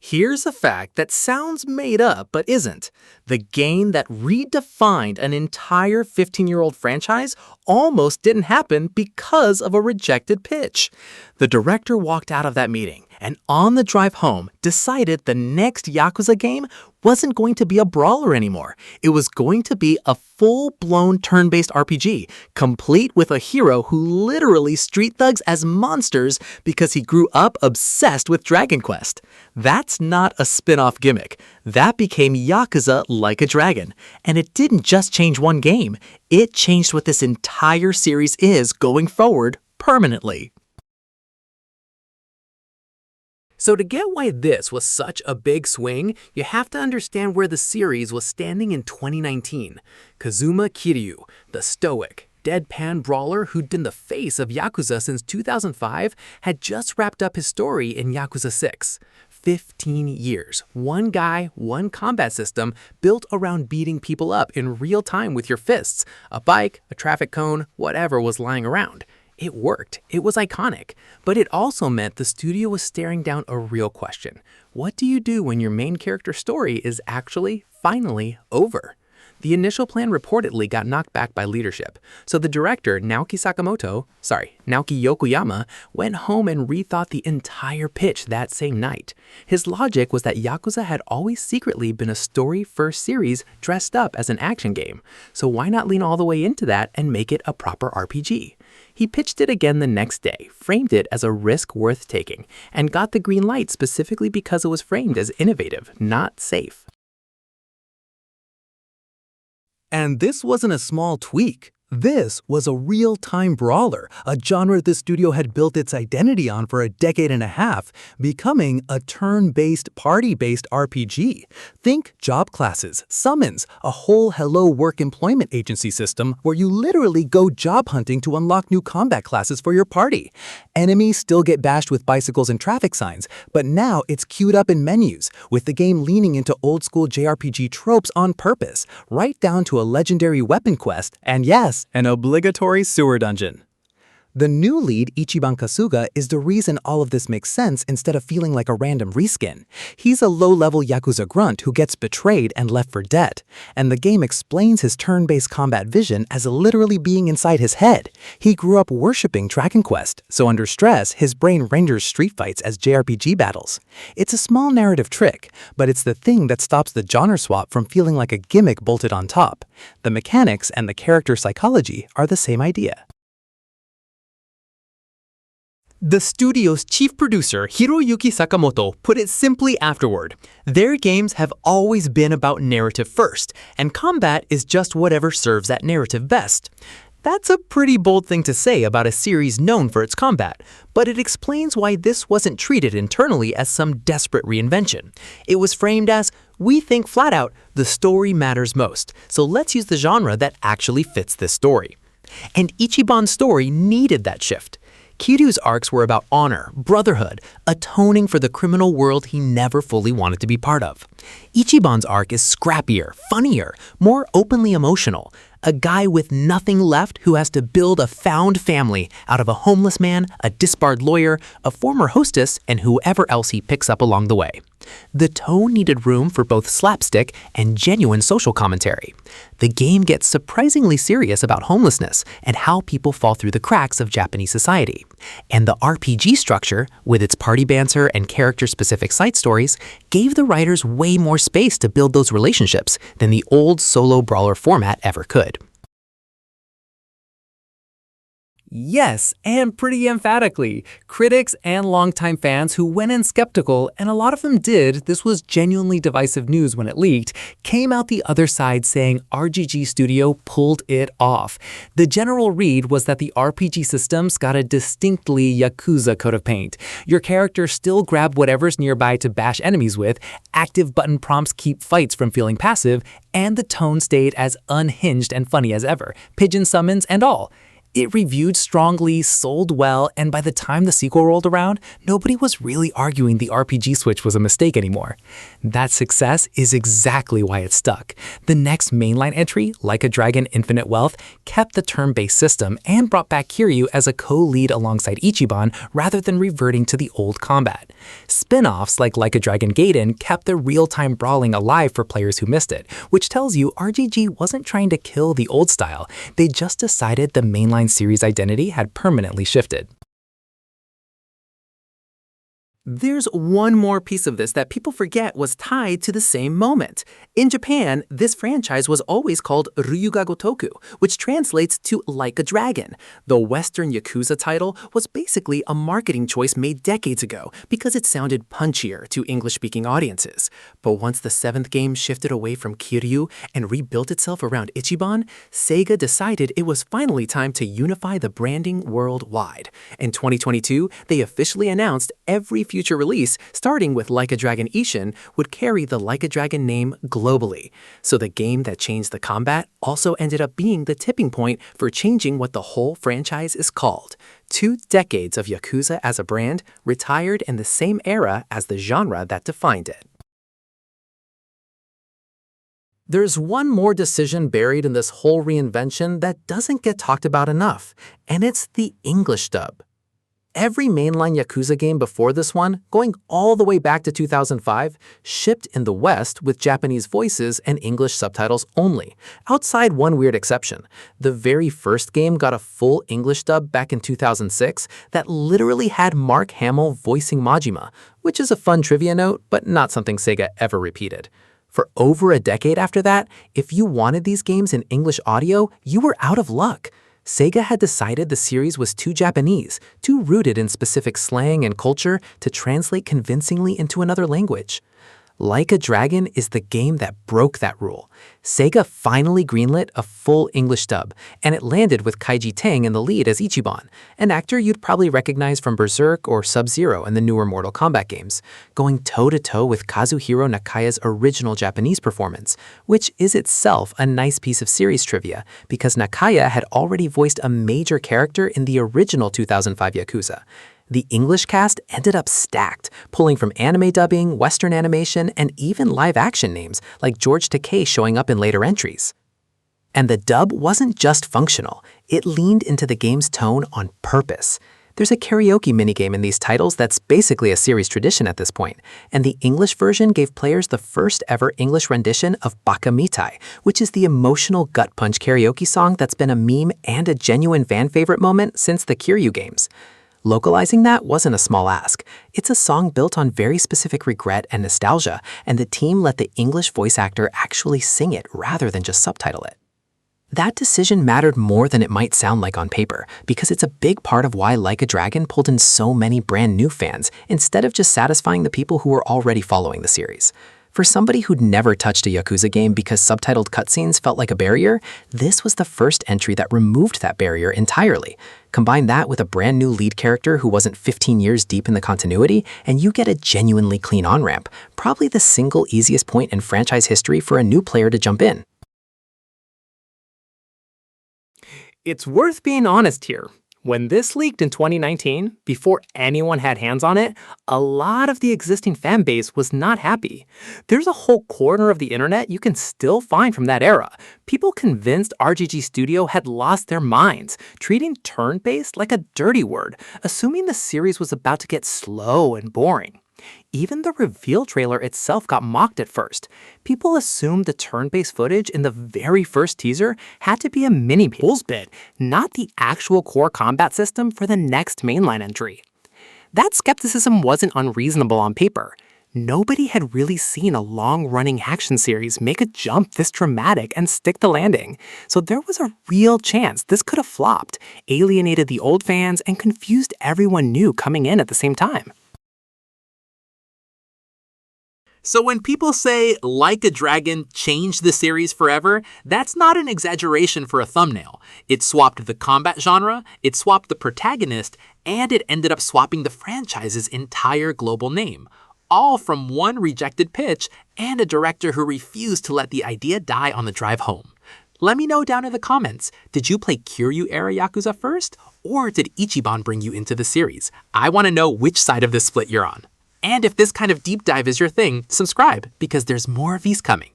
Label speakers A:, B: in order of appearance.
A: Here's a fact that sounds made up but isn't. The game that redefined an entire 15-year-old franchise almost didn't happen because of a rejected pitch. The director walked out of that meeting and on the drive home decided the next Yakuza game wasn't going to be a brawler anymore. It was going to be a full-blown turn-based RPG, complete with a hero who literally street thugs as monsters because he grew up obsessed with Dragon Quest. That's not a spin-off gimmick. That became Yakuza Like a Dragon. And it didn't just change one game. It changed what this entire series is going forward permanently. So to get why this was such a big swing, you have to understand where the series was standing in 2019. Kazuma Kiryu, the stoic, deadpan brawler who'd been the face of Yakuza since 2005, had just wrapped up his story in Yakuza 6. 15 years, one guy, one combat system built around beating people up in real time with your fists, a bike, a traffic cone, whatever was lying around. It worked. It was iconic. But it also meant the studio was staring down a real question. What do you do when your main character story is actually, finally, over? The initial plan reportedly got knocked back by leadership. So the director, Naoki Yokoyama, went home and rethought the entire pitch that same night. His logic was that Yakuza had always secretly been a story-first series dressed up as an action game. So why not lean all the way into that and make it a proper RPG? He pitched it again the next day, framed it as a risk worth taking, and got the green light specifically because it was framed as innovative, not safe. And this wasn't a small tweak. This was a real-time brawler, a genre the studio had built its identity on for a decade and a half, becoming a turn-based, party-based RPG. Think job classes, summons, a whole Hello Work employment agency system where you literally go job hunting to unlock new combat classes for your party. Enemies still get bashed with bicycles and traffic signs, but now it's queued up in menus, with the game leaning into old-school JRPG tropes on purpose, right down to a legendary weapon quest, and yes, an obligatory sewer dungeon. The new lead, Ichiban Kasuga, is the reason all of this makes sense instead of feeling like a random reskin. He's a low-level Yakuza grunt who gets betrayed and left for dead, and the game explains his turn-based combat vision as literally being inside his head. He grew up worshipping Dragon Quest, so under stress, his brain renders street fights as JRPG battles. It's a small narrative trick, but it's the thing that stops the genre swap from feeling like a gimmick bolted on top. The mechanics and the character psychology are the same idea. The studio's chief producer, Hiroyuki Sakamoto, put it simply afterward. Their games have always been about narrative first, and combat is just whatever serves that narrative best. That's a pretty bold thing to say about a series known for its combat, but it explains why this wasn't treated internally as some desperate reinvention. It was framed as, we think flat out, the story matters most, so let's use the genre that actually fits this story. And Ichiban's story needed that shift. Kiryu's arcs were about honor, brotherhood, atoning for the criminal world he never fully wanted to be part of. Ichiban's arc is scrappier, funnier, more openly emotional. A guy with nothing left who has to build a found family out of a homeless man, a disbarred lawyer, a former hostess, and whoever else he picks up along the way. The tone needed room for both slapstick and genuine social commentary. The game gets surprisingly serious about homelessness and how people fall through the cracks of Japanese society. And the RPG structure, with its party banter and character-specific side stories, gave the writers way more space to build those relationships than the old solo brawler format ever could. Yes, and pretty emphatically. Critics and longtime fans who went in skeptical, and a lot of them did, this was genuinely divisive news when it leaked, came out the other side saying RGG Studio pulled it off. The general read was that the RPG systems got a distinctly Yakuza coat of paint. Your characters still grab whatever's nearby to bash enemies with, active button prompts keep fights from feeling passive, and the tone stayed as unhinged and funny as ever, pigeon summons and all.
B: It reviewed strongly, sold well, and by the time the sequel rolled around, nobody was really arguing the RPG switch was a mistake anymore. That success is exactly why it stuck. The next mainline entry, Like a Dragon Infinite Wealth, kept the turn-based system and brought back Kiryu as a co-lead alongside Ichiban rather than reverting to the old combat. Spin-offs like a Dragon Gaiden kept the real-time brawling alive for players who missed it, which tells you RGG wasn't trying to kill the old style, they just decided the mainline series identity had permanently shifted.
A: There's one more piece of this that people forget was tied to the same moment. In Japan, this franchise was always called Ryu Ga Gotoku, which translates to Like a Dragon. The Western Yakuza title was basically a marketing choice made decades ago because it sounded punchier to English-speaking audiences. But once the 7th game shifted away from Kiryu and rebuilt itself around Ichiban, Sega decided it was finally time to unify the branding worldwide. In 2022, they officially announced every future release, starting with Like a Dragon Ishin, would carry the Like a Dragon name globally. So the game that changed the combat also ended up being the tipping point for changing what the whole franchise is called. 2 decades of Yakuza as a brand retired in the same era as the genre that defined it. There's one more decision buried in this whole reinvention that doesn't get talked about enough, and it's the English dub. Every mainline Yakuza game before this one, going all the way back to 2005, shipped in the West with Japanese voices and English subtitles only, outside one weird exception. The very first game got a full English dub back in 2006 that literally had Mark Hamill voicing Majima, which is a fun trivia note, but not something Sega ever repeated. For over a decade after that, if you wanted these games in English audio, you were out of luck. Sega had decided the series was too Japanese, too rooted in specific slang and culture to translate convincingly into another language. Like a Dragon is the game that broke that rule. Sega finally greenlit a full English dub, and it landed with Kaiji Tang in the lead as Ichiban, an actor you'd probably recognize from Berserk or Sub-Zero in the newer Mortal Kombat games, going toe-to-toe with Kazuhiro Nakaya's original Japanese performance, which is itself a nice piece of series trivia, because Nakaya had already voiced a major character in the original 2005 Yakuza. The English cast ended up stacked, pulling from anime dubbing, Western animation, and even live-action names like George Takei showing up in later entries. And the dub wasn't just functional, it leaned into the game's tone on purpose. There's a karaoke minigame in these titles that's basically a series tradition at this point, and the English version gave players the first ever English rendition of Baka Mitai, which is the emotional gut-punch karaoke song that's been a meme and a genuine fan favorite moment since the Kiryu games. Localizing that wasn't a small ask. It's a song built on very specific regret and nostalgia, and the team let the English voice actor actually sing it rather than just subtitle it. That decision mattered more than it might sound like on paper, because it's a big part of why Like a Dragon pulled in so many brand new fans, instead of just satisfying the people who were already following the series. For somebody who'd never touched a Yakuza game because subtitled cutscenes felt like a barrier, this was the first entry that removed that barrier entirely. Combine that with a brand new lead character who wasn't 15 years deep in the continuity, and you get a genuinely clean on-ramp, probably the single easiest point in franchise history for a new player to jump in.
B: It's worth being honest here. When this leaked in 2019, before anyone had hands on it, a lot of the existing fan base was not happy. There's a whole corner of the internet you can still find from that era. People convinced RGG Studio had lost their minds, treating turn-based like a dirty word, assuming the series was about to get slow and boring. Even the reveal trailer itself got mocked at first. People assumed the turn-based footage in the very first teaser had to be a mini pulls bit, not the actual core combat system for the next mainline entry. That skepticism wasn't unreasonable on paper. Nobody had really seen a long-running action series make a jump this dramatic and stick the landing, so there was a real chance this could have flopped, alienated the old fans, and confused everyone new coming in at the same time.
A: So when people say Like a Dragon changed the series forever, that's not an exaggeration for a thumbnail. It swapped the combat genre, it swapped the protagonist, and it ended up swapping the franchise's entire global name. All from one rejected pitch and a director who refused to let the idea die on the drive home. Let me know down in the comments, did you play Kiryu era Yakuza first, or did Ichiban bring you into the series? I want to know which side of this split you're on. And if this kind of deep dive is your thing, subscribe, because there's more of these coming.